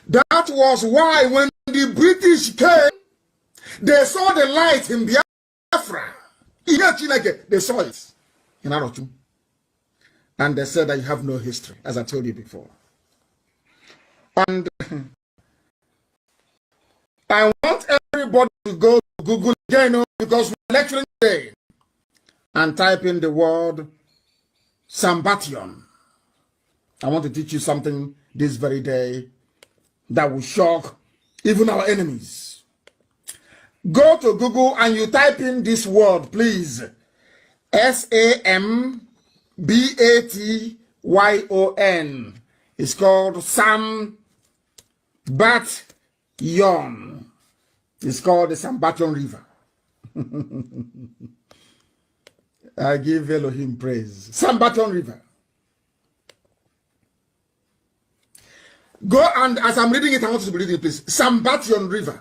That was why when the British came, they saw the light in Biafra. They saw it in Arochum. And they said that you have no history, as I told you before. And I want everybody to go to Google again, because we're lecturing today, and type in the word Sambation. I want to teach you something this very day that will shock even our enemies. Go to Google and you type in this word, please. Sambation. It's called Sambation. It's called the Sambation River. I give Elohim praise. Sambation River. Go, and as I'm reading it, I want you to be reading it, please. Sambation River.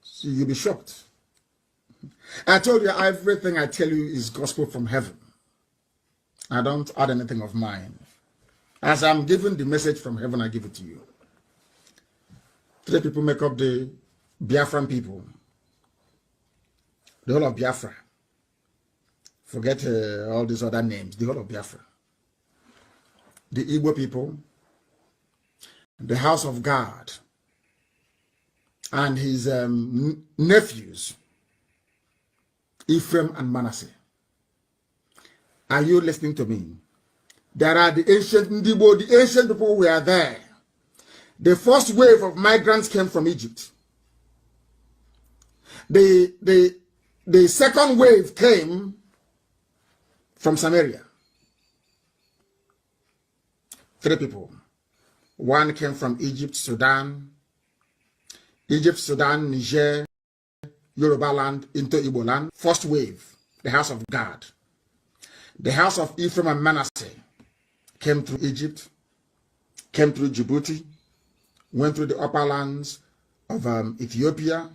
So you'll be shocked. I told you everything I tell you is gospel from heaven. I don't add anything of mine. As I'm giving the message from heaven, I give it to you. 3 people make up the Biafran people. The whole of Biafra. Forget all these other names. The whole of Biafra. The Igbo people. The house of God. And his nephews. Ephraim and Manasseh. Are you listening to me? There are the ancient Ndibo, the ancient people were there. The first wave of migrants came from Egypt. The second wave came from Samaria. 3 people. One came from Egypt, Sudan, Niger, Yoruba land into Igbo land. First wave, the house of God. The house of Ephraim and Manasseh came through Egypt, came through Djibouti, went through the upper lands of Ethiopia,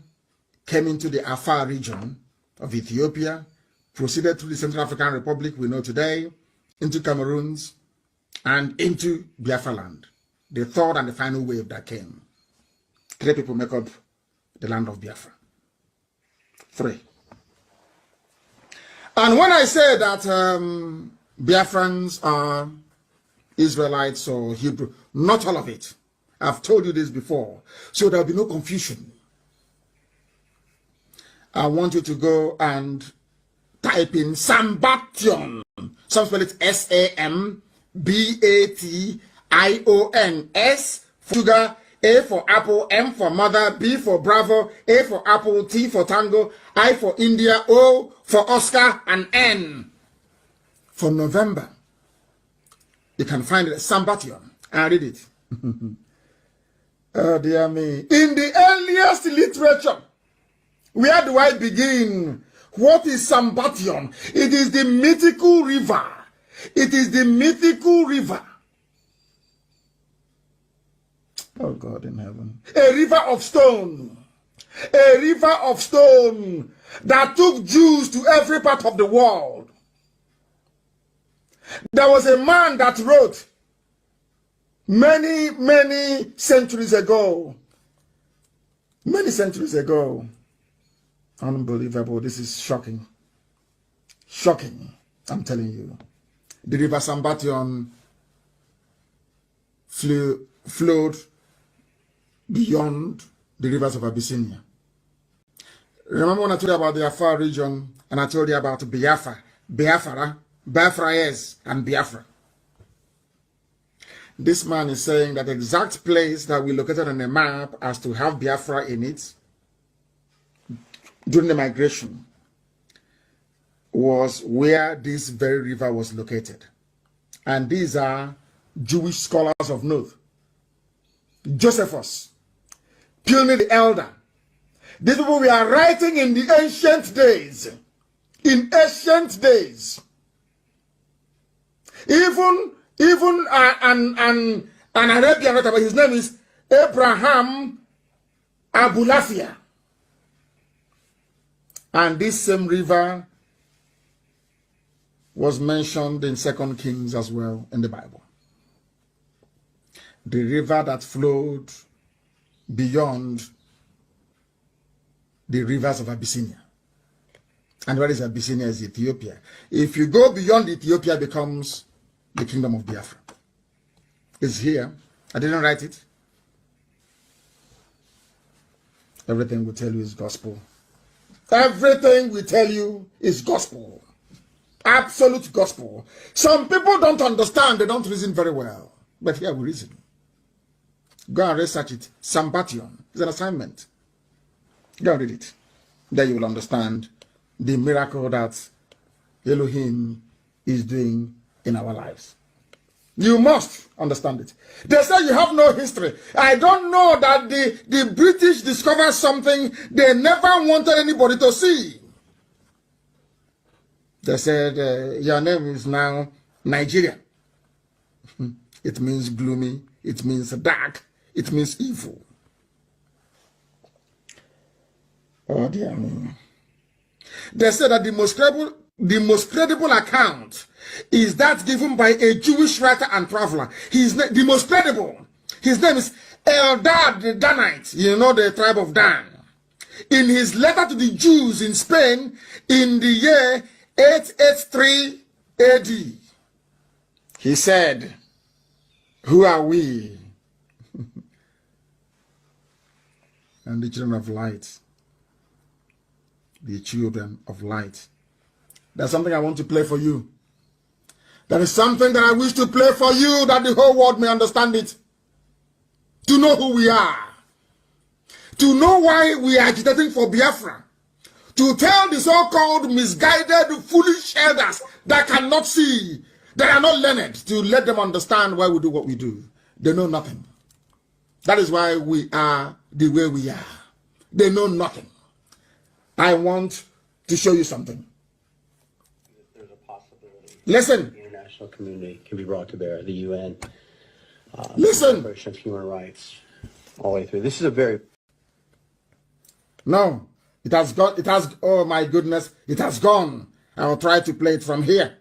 came into the Afar region of Ethiopia, proceeded through the Central African Republic we know today, into Cameroons, and into Biafra land. The third and the final wave that came. 3 people make up the land of Biafra. 3. And when I say that Biafrans are Israelites or Hebrew, not all of it. I've told you this before, so there'll be no confusion. I want you to go and type in Sambation. Some spell it Sambation. S for sugar, A for apple, M for mother, B for bravo, A for apple, T for tango, I for India, O for Oscar, and N for November. You can find it at Sambation. I read it. Oh dear me. In the earliest literature, where do I begin? What is Sambation? It is the mythical river. It is the mythical river. Oh God in heaven. A river of stone. A river of stone that took Jews to every part of the world. There was a man that wrote many centuries ago. Many centuries ago. Unbelievable. This is shocking. Shocking. I'm telling you. The river Sambation flowed beyond the rivers of Abyssinia. Remember when I told you about the Afar region and I told you about Biafra, yes, and Biafra. This man is saying that the exact place that we located on the map as to have Biafra in it during the migration was where this very river was located. And these are Jewish scholars of note. Josephus, Pliny the Elder. These people we are writing in the ancient days. In ancient days. Even an Arabian writer, his name is Abraham Abulafia. And this same river was mentioned in 2 Kings as well in the Bible. the river that flowed beyond the rivers of Abyssinia. And where is Abyssinia? Is Ethiopia. If you go beyond Ethiopia, it becomes the kingdom of Biafra. It's here. I didn't write it. Everything we tell you is gospel. Everything we tell you is gospel. Absolute gospel. Some people don't understand. They don't reason very well. But here we reason. Go and research it. Sambation is an assignment. Go and read it. Then you will understand the miracle that Elohim is doing in our lives. You must understand it. They say you have no history. I don't know that the British discovered something they never wanted anybody to see. They said, your name is now Nigeria. It means gloomy. It means dark. It means evil. Oh dear me. They said that the most credible account is that given by a Jewish writer and traveler. The most credible. His name is Eldad the Danite. You know, the tribe of Dan. In his letter to the Jews in Spain in the year 883 AD, he said, who are we? And the children of light. The children of light. There's something I want to play for you. There is something that I wish to play for you that the whole world may understand it. To know who we are. To know why we are agitating for Biafra. To tell the so-called misguided, foolish elders that cannot see, that are not learned, to let them understand why we do what we do. They know nothing. That is why we are the way we are. They know nothing. I want to show you something. There's a possibility. Listen. The international community can be brought to bear. The UN. Listen. The Declaration of Human Rights. All the way through. This is a very... No. It has gone. It has. Oh my goodness. It has gone. I will try to play it from here.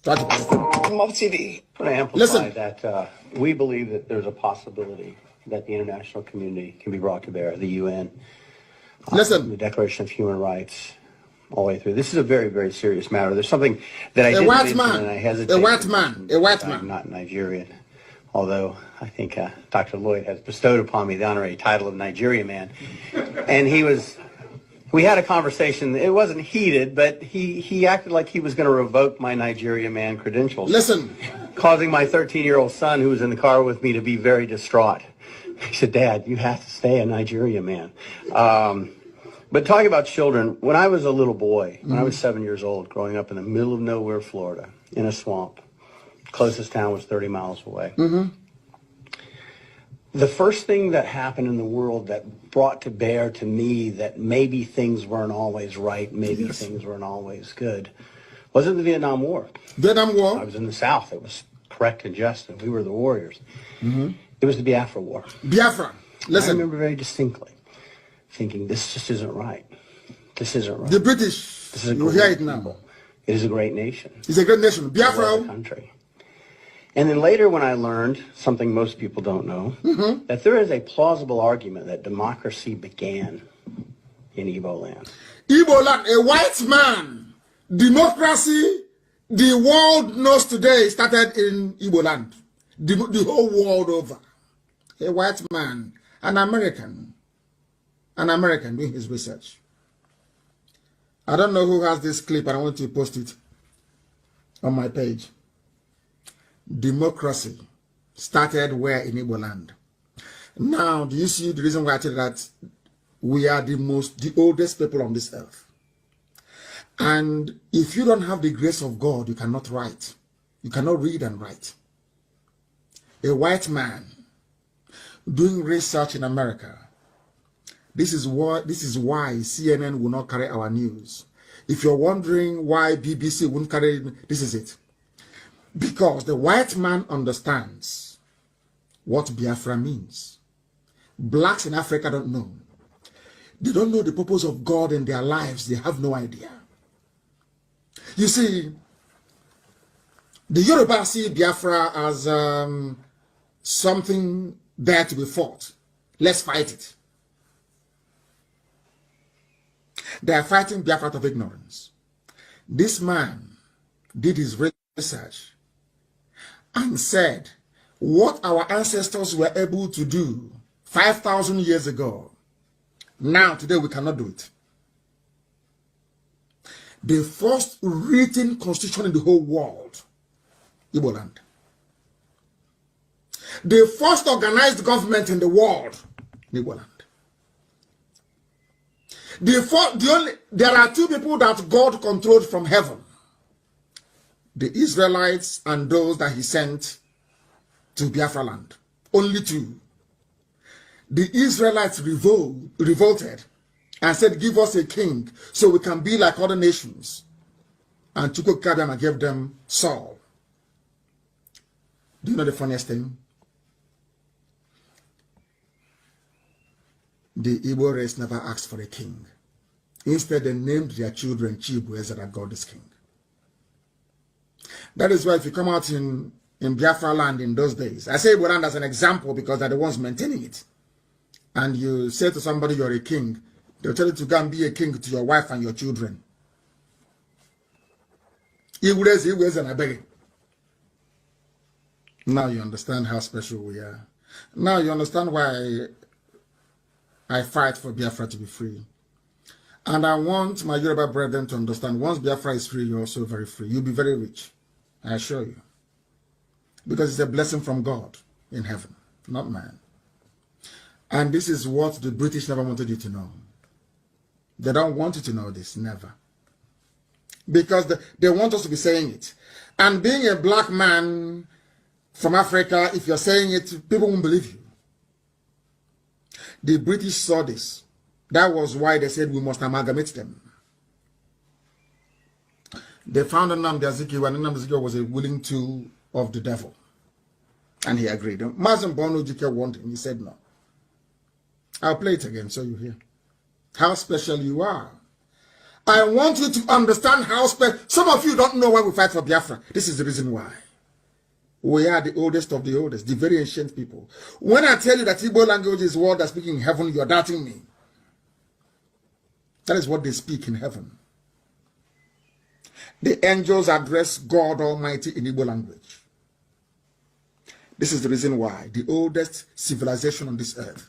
Try to play it. Mob TV. I want to amplify that we believe that there's a possibility that the international community can be brought to bear. The UN. Listen. The Declaration of Human Rights, all the way through. This is a very, very serious matter. There's something that I didn't mention and I hesitate. A white man. A white man. I'm not Nigerian, although I think Dr. Lloyd has bestowed upon me the honorary title of Nigerian man. And we had a conversation. It wasn't heated, but he acted like he was going to revoke my Nigerian man credentials. Listen. Causing my 13-year-old son, who was in the car with me, to be very distraught. He said, Dad, you have to stay a Nigerian man. But talking about children, when I was a little boy, when I was 7 years old, growing up in the middle of nowhere, Florida, in a swamp, closest town was 30 miles away. The first thing that happened in the world that brought to bear to me that maybe things weren't always right, maybe things weren't always good, wasn't the Vietnam War. Vietnam War? I was in the South. It was correct and just, and we were the warriors. It was the Biafra War. Biafra. Listen. I remember very distinctly thinking, this just isn't right. This isn't right. The British, this is a you hear it now. It is a great nation. It's a great nation. Biafra. Country. And then later when I learned, something most people don't know, that there is a plausible argument that democracy began in Igbo land. Igbo land, a white man. Democracy, the world knows today, started in Igbo land. The whole world over. A white man, an American doing his research. I don't know who has this clip, and I want to post it on my page. Democracy started where in Igbo land? Now, do you see the reason why I tell you that we are the oldest people on this earth? And if you don't have the grace of God, you cannot write. You cannot read and write. A white man doing research in America. This is why CNN will not carry our news. If you're wondering why BBC won't carry it, this is it. Because the white man understands what Biafra means. Blacks in Africa don't know. They don't know the purpose of God in their lives. They have no idea. You see, the Yoruba see Biafra as something there to be fought. Let's fight it. They are fighting Biafra out of ignorance. This man did his research and said what our ancestors were able to do 5,000 years ago. Now, today, we cannot do it. The first written constitution in the whole world, Igbo land. The first organized government in the world, Igbo land. There are two people that God controlled from heaven. The Israelites and those that he sent to Biafra land. Only two. The Israelites revolted and said, give us a king so we can be like other nations. And Chukwukabiyama gave them Saul. Do you know the funniest thing? The Igbo race never asked for a king. Instead, they named their children Chibueze, that God is king. That is why if you come out in Biafra land in those days, I say Igbo land as an example because they're the ones maintaining it. And you say to somebody you're a king, they'll tell you to go and be a king to your wife and your children. Now you understand how special we are. Now you understand why I fight for Biafra to be free. And I want my Yoruba brethren to understand, once Biafra is free, you're also very free. You'll be very rich, I assure you. Because it's a blessing from God in heaven, not man. And this is what the British never wanted you to know. They don't want you to know this, never. Because they want us to be saying it. And being a black man from Africa, if you're saying it, people won't believe you. The British saw this. That was why they said we must amalgamate them. They found Nnamdi and Nnamdi was a willing tool of the devil. And he agreed. Mazi wanted him. He said no. I'll play it again so you hear how special you are. I want you to understand how special. Some of you don't know why we fight for Biafra. This is the reason why. We are the oldest of the oldest, the very ancient people. When I tell you that Igbo language is word that speak in heaven, you're doubting me. That is what they speak in heaven. The angels address God Almighty in Igbo language. This is the reason why the oldest civilization on this earth,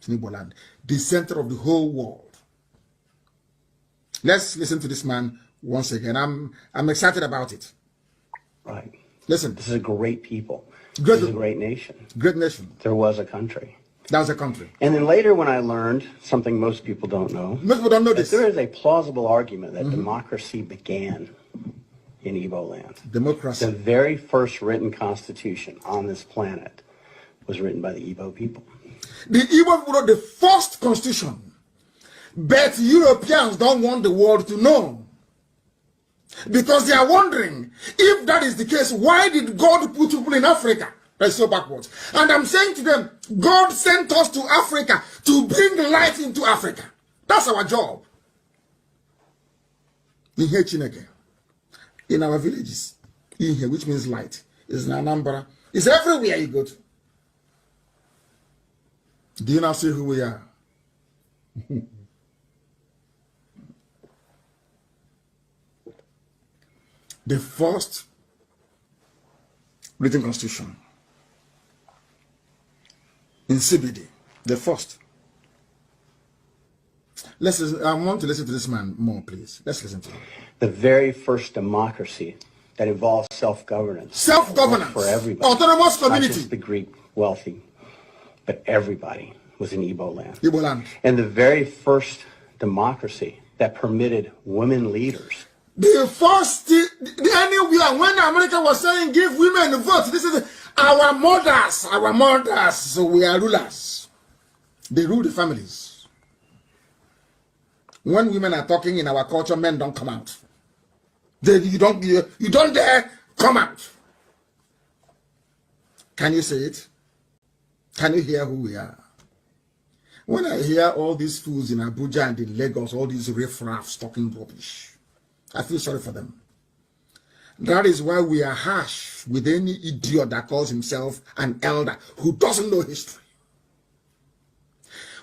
in Igbo land, the center of the whole world. Let's listen to this man once again. I'm excited about it. Right. Listen. This is a great people. Great, this is a great nation. Great nation. There was a country. That was a country. And then later when I learned something most people don't know. Most people don't know this. There is a plausible argument that democracy began in Igbo land. Democracy. The very first written constitution on this planet was written by the Igbo people. The Igbo wrote the first constitution. But Europeans don't want the world to know. Because they are wondering, if that is the case, why did God put people in Africa? That's so backwards. And I'm saying to them, God sent us to Africa to bring light into Africa. That's our job. In our villages, which means light, is in Anambra. It's everywhere you go to. Do you now see who we are? The first written constitution in CBD, the first. I want to listen to this man more, please. Let's listen to him. The very first democracy that involves self-governance. Self-governance. For everybody. Autonomous community. Not just the Greek wealthy, but everybody was in Igbo land. Igbo land. And the very first democracy that permitted women leaders. The first, anywhere when America was saying give women a vote, this is our mothers, so we are rulers. They rule the families. When women are talking in our culture, men don't come out. You don't dare come out. Can you say it? Can you hear who we are? When I hear all these fools in Abuja and in Lagos, all these riffraffs talking rubbish, I feel sorry for them. That is why we are harsh with any idiot that calls himself an elder who doesn't know history.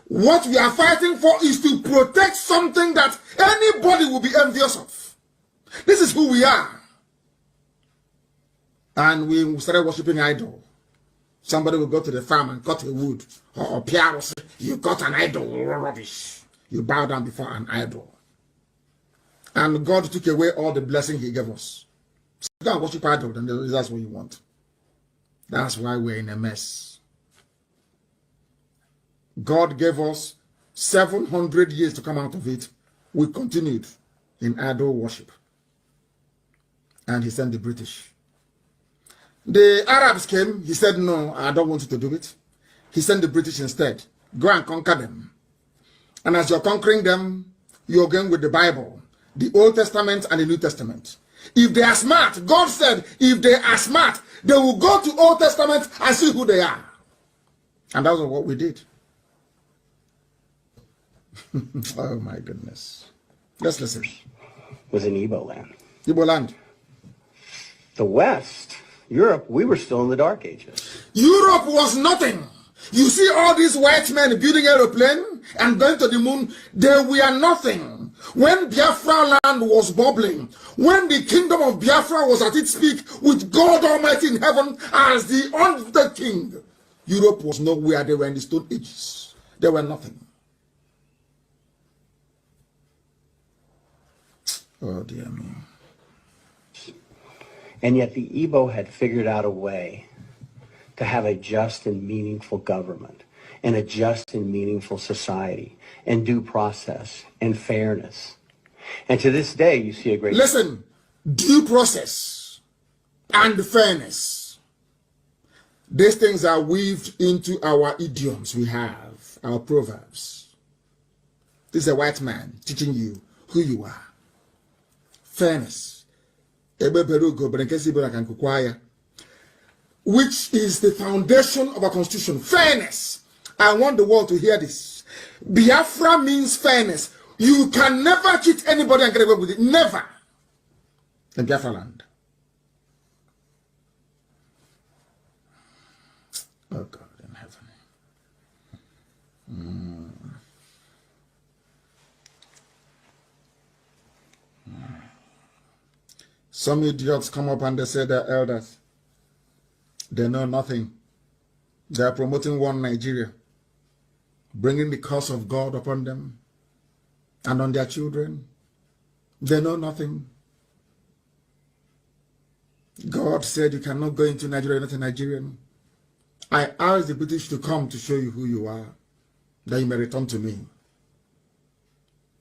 What we are fighting for is to protect something that anybody will be envious of. This is who we are. And we started worshiping idol. Somebody will go to the farm and cut a wood. Or Pierre will say, you got an idol, rubbish. You bow down before an idol. And God took away all the blessing he gave us. So go and worship idol, and that's what you want. That's why we're in a mess. God gave us 700 years to come out of it. We continued in idol worship. And he sent the British. The Arabs came. He said, no, I don't want you to do it. He sent the British instead. Go and conquer them. And as you're conquering them, you're going with the Bible, the Old Testament and the New Testament. If they are smart, God said, if they are smart, they will go to Old Testament and see who they are. And that's what we did. Oh my goodness. Let's listen. Was in Igbo land. Igbo land. The West, Europe, we were still in the Dark Ages. Europe was nothing. You see all these white men building aeroplane and going to the moon, they were nothing. When Biafra land was bubbling, when the kingdom of Biafra was at its peak with God Almighty in heaven as the king, Europe was nowhere. They were in the Stone Ages. They were nothing. Oh dear me. And yet the Igbo had figured out a way to have a just and meaningful government and a just and meaningful society and due process and fairness. And to this day, you see a great... Listen, due process and fairness. These things are weaved into our idioms we have, our proverbs. This is a white man teaching you who you are. Fairness. Which is the foundation of our constitution. Fairness. I want the world to hear this. Biafra means fairness. You can never cheat anybody and get away with it. Never. In Biafra land. Oh God in heaven. Some idiots come up and they say they're elders. They know nothing. They are promoting one Nigeria, bringing the curse of God upon them and on their children. They know nothing. God said you cannot go into Nigeria, not a Nigerian. I asked the British to come to show you who you are, that you may return to me,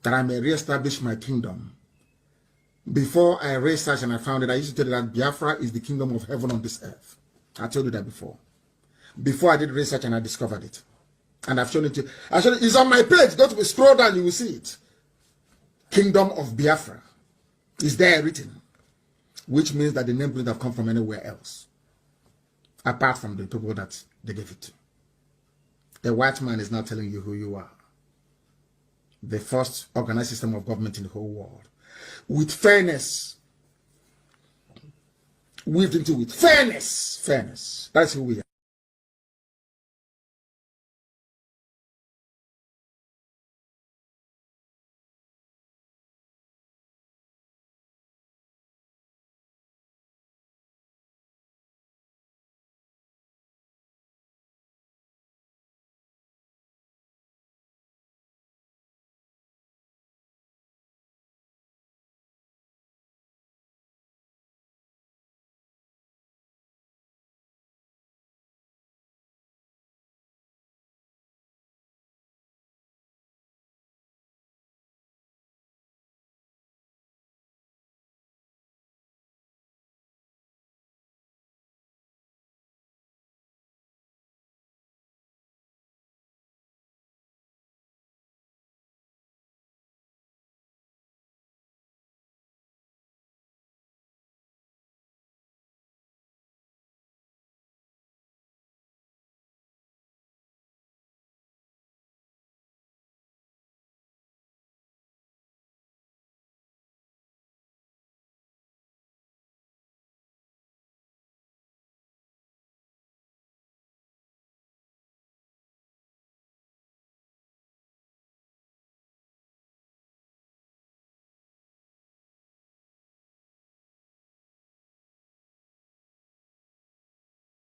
that I may reestablish my kingdom. Before I researched and I found it, I used to tell you that Biafra is the kingdom of heaven on this earth. I told you that before. Before I did research and I discovered it. And I've shown it to you. Actually, it's on my page. Go to scroll down, you will see it. Kingdom of Biafra is there written. Which means that the name couldn't have come from anywhere else. Apart from the people that they gave it to. The white man is not telling you who you are. The first organized system of government in the whole world. With fairness. Weaved into it. Fairness. Fairness. That's who we are.